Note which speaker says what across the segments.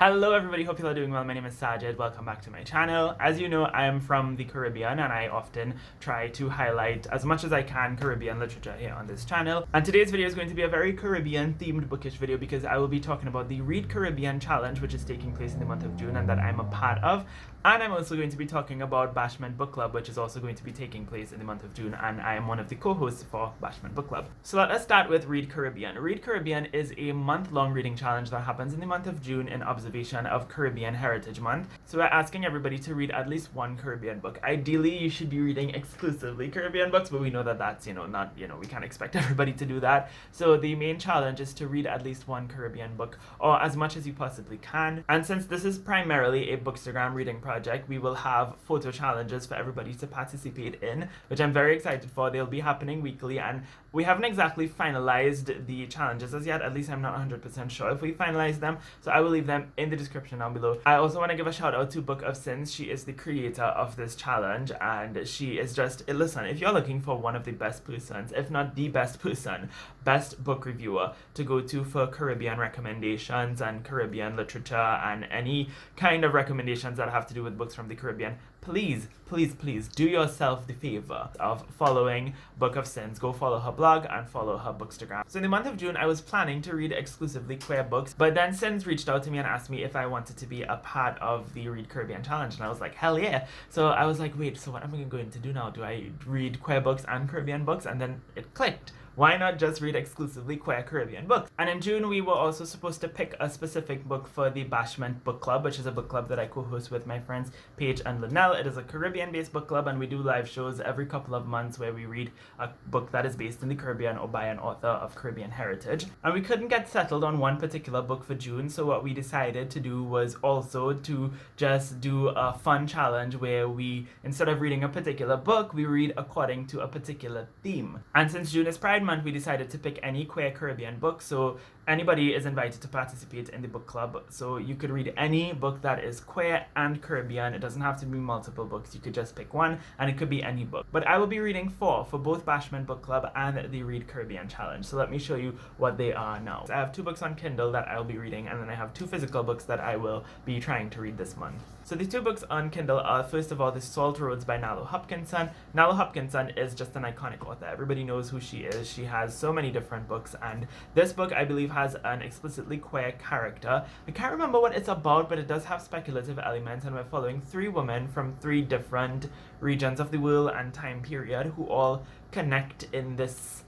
Speaker 1: Hello everybody, hope you are doing well. My name is Saajid. Welcome back to my channel. As you know, I am from the Caribbean and I often try to highlight as much as I can Caribbean literature here on this channel. And today's video is going to be a very Caribbean themed bookish video because I will be talking about the Read Caribbean Challenge, which is taking place in the month of June and that I'm a part of. And I'm also going to be talking about Bashment Book Club, which is also going to be taking place in the month of June, and I am one of the co-hosts for Bashment Book Club. So let us start with Read Caribbean. Read Caribbean is a month-long reading challenge that happens in the month of June in observation of Caribbean Heritage Month. So we're asking everybody to read at least one Caribbean book. Ideally, you should be reading exclusively Caribbean books, but we know that that's, not, we can't expect everybody to do that. So the main challenge is to read at least one Caribbean book, or as much as you possibly can. And since this is primarily a Bookstagram reading project, we will have photo challenges for everybody to participate in, which I'm very excited for. They'll be happening weekly, and we haven't exactly finalized the challenges as yet. At least I'm not 100% sure if we finalize them, so I will leave them in the description down below. I also want to give a shout out to Book of Sins. She is the creator of this challenge, and she is just, listen, if you're looking for one of the best persons, if not the best person, best book reviewer to go to for Caribbean recommendations and Caribbean literature and any kind of recommendations that have to do with books from the Caribbean, please do yourself the favor of following Book of Sins. Go follow her blog and follow her Bookstagram. So in the month of June, I was planning to read exclusively queer books, but then Sins reached out to me and asked me if I wanted to be a part of the Read Caribbean Challenge, and I was like, hell yeah. So I was like, wait, so what am I going to do now? Do I read queer books and Caribbean books? And then it clicked. Why not just read exclusively queer Caribbean books? And in June, we were also supposed to pick a specific book for the Bashment Book Club, which is a book club that I co-host with my friends Paige and Linnell. It is a Caribbean-based book club, and we do live shows every couple of months where we read a book that is based in the Caribbean or by an author of Caribbean heritage. And we couldn't get settled on one particular book for June, so what we decided to do was also to just do a fun challenge where we, instead of reading a particular book, we read according to a particular theme. And since June is Pride Month, we decided to pick any queer Caribbean book, so anybody is invited to participate in the book club. So you could read any book that is queer and Caribbean. It doesn't have to be multiple books. You could just pick one, and it could be any book. But I will be reading four for both Bashment Book Club and the Read Caribbean Challenge. So let me show you what they are now. So I have 2 books on Kindle that I'll be reading, and then I have 2 physical books that I will be trying to read this month. So the 2 books on Kindle are, first of all, The Salt Roads by Nalo Hopkinson. Nalo Hopkinson is just an iconic author. Everybody knows who she is. She has so many different books, and this book, I believe, has an explicitly queer character. I can't remember what it's about, but it does have speculative elements, and we're following 3 women from 3 different regions of the world and time period who all connect in this,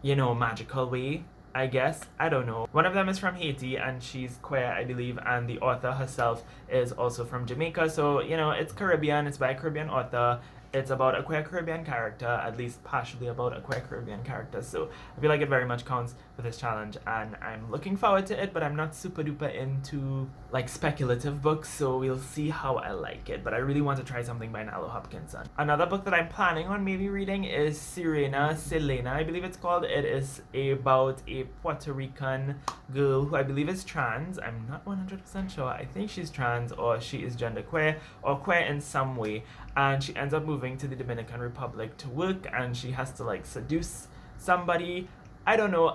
Speaker 1: magical way, I guess. I don't know. One of them is from Haiti, and she's queer, I believe, and the author herself is also from Jamaica. So, it's Caribbean, it's by a Caribbean author. It's about a queer Caribbean character, at least partially about a queer Caribbean character. So I feel like it very much counts for this challenge, and I'm looking forward to it, but I'm not super duper into speculative books, so we'll see how I like it. But I really want to try something by Nalo Hopkinson. Another book that I'm planning on maybe reading is Selena, I believe it's called. It is about a Puerto Rican girl who I believe is trans. I'm not 100% sure. I think she's trans, or she is genderqueer, or queer in some way. And she ends up moving to the Dominican Republic to work, and she has to seduce somebody. I don't know.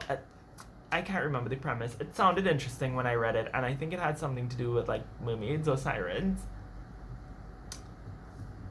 Speaker 1: I can't remember the premise. It sounded interesting when I read it, and I think it had something to do with mermaids or sirens.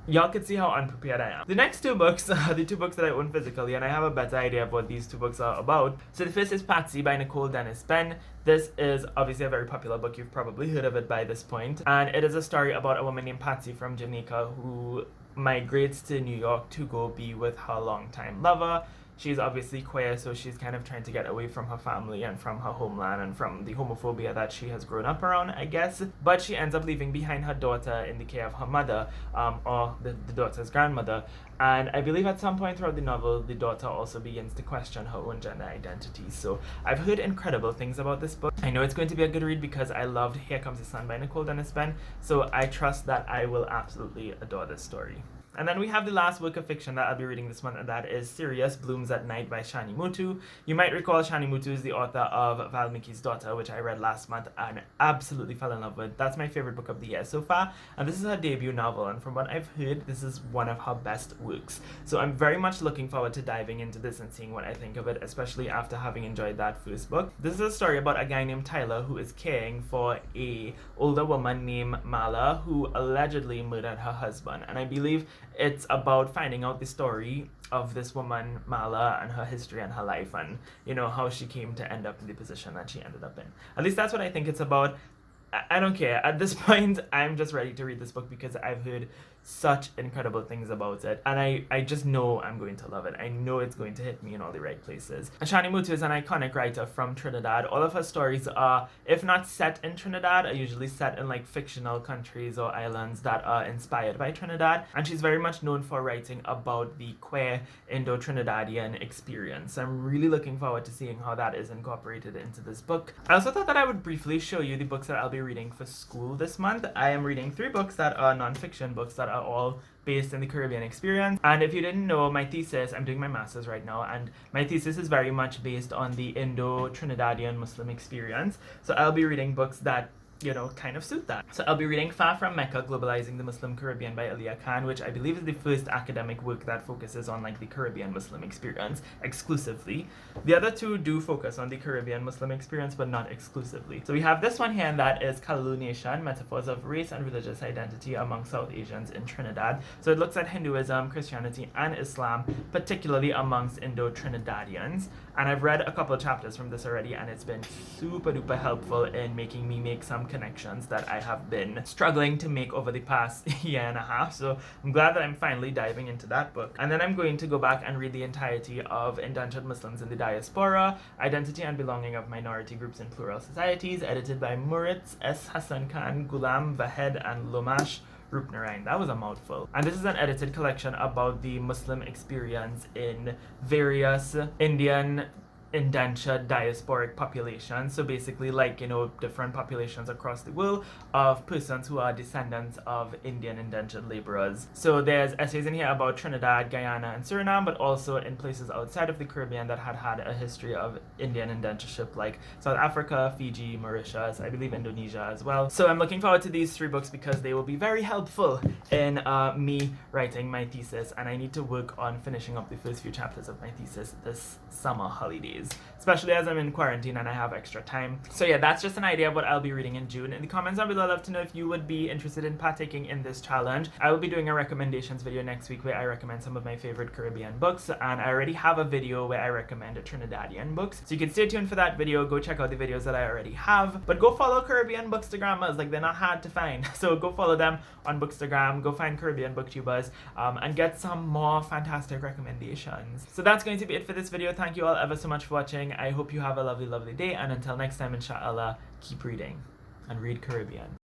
Speaker 1: Y'all can see how unprepared I am. The next 2 books are the 2 books that I own physically, and I have a better idea of what these 2 books are about. So the first is Patsy by Nicole Dennis Benn. This is obviously a very popular book. You've probably heard of it by this point. And it is a story about a woman named Patsy from Jamaica who migrates to New York to go be with her longtime lover. She's obviously queer, so she's kind of trying to get away from her family and from her homeland and from the homophobia that she has grown up around, I guess. But she ends up leaving behind her daughter in the care of her mother, or the daughter's grandmother. And I believe at some point throughout the novel, the daughter also begins to question her own gender identity. So I've heard incredible things about this book. I know it's going to be a good read because I loved Here Comes the Sun by Nicole Dennis Benn. So I trust that I will absolutely adore this story. And then we have the last work of fiction that I'll be reading this month, and that is Sirius Blooms at Night by Shani Mutu. You might recall Shani Mutu is the author of Valmiki's Daughter, which I read last month and absolutely fell in love with. That's my favorite book of the year so far, and this is her debut novel, and from what I've heard, this is one of her best works. So I'm very much looking forward to diving into this and seeing what I think of it, especially after having enjoyed that first book. This is a story about a guy named Tyler who is caring for a older woman named Mala who allegedly murdered her husband, and I believe it's about finding out the story of this woman Mala and her history and her life, and you know how she came to end up in the position that she ended up in. At least that's what I think it's about. I don't care. At this point, I'm just ready to read this book because I've heard such incredible things about it, and I just know I'm going to love it. I know it's going to hit me in all the right places. Shani Mutu is an iconic writer from Trinidad. All of her stories are, if not set in Trinidad, are usually set in like fictional countries or islands that are inspired by Trinidad, and she's very much known for writing about the queer Indo-Trinidadian experience. I'm really looking forward to seeing how that is incorporated into this book. I also thought that I would briefly show you the books that I'll be reading for school this month. I am reading 3 books that are non-fiction books that are all based in the Caribbean experience. And if you didn't know, my thesis, I'm doing my master's right now, and my thesis is very much based on the Indo-Trinidadian Muslim experience. So I'll be reading books that, you know, kind of suit that. So I'll be reading Far From Mecca, Globalizing the Muslim Caribbean by Elia Khan, which I believe is the first academic work that focuses on like the Caribbean Muslim experience exclusively. The other 2 do focus on the Caribbean Muslim experience, but not exclusively. So we have this one here, and that is Kalaloo Nation, Metaphors of Race and Religious Identity Among South Asians in Trinidad. So it looks at Hinduism, Christianity, and Islam, particularly amongst Indo-Trinidadians. And I've read a couple of chapters from this already, and it's been super duper helpful in making me make some connections that I have been struggling to make over the past year and a half. So I'm glad that I'm finally diving into that book. And then I'm going to go back and read the entirety of Indentured Muslims in the Diaspora, Identity and Belonging of Minority Groups in Plural Societies, edited by Muritz S. Hassan Khan, Ghulam Vahed, and Lomash Rupnarain. That was a mouthful. And this is an edited collection about the Muslim experience in various Indian indentured diasporic populations. So basically, like, you know, different populations across the world of persons who are descendants of Indian indentured laborers. So there's essays in here about Trinidad, Guyana, and Suriname, but also in places outside of the Caribbean that had a history of Indian indentureship, like South Africa, Fiji, Mauritius, I believe Indonesia as well. So I'm looking forward to these 3 books because they will be very helpful in me writing my thesis, and I need to work on finishing up the first few chapters of my thesis this summer holidays, especially as I'm in quarantine and I have extra time. So yeah, that's just an idea of what I'll be reading in June. In the comments down below, I'd love to know if you would be interested in partaking in this challenge. I will be doing a recommendations video next week where I recommend some of my favorite Caribbean books, and I already have a video where I recommend Trinidadian books. So you can stay tuned for that video. Go check out the videos that I already have, but go follow Caribbean Bookstagrammers. Like, they're not hard to find. So go follow them on Bookstagram, go find Caribbean booktubers, and get some more fantastic recommendations. So that's going to be it for this video. Thank you all ever so much for watching. I hope you have a lovely, lovely day, and until next time, inshallah, keep reading and read Caribbean.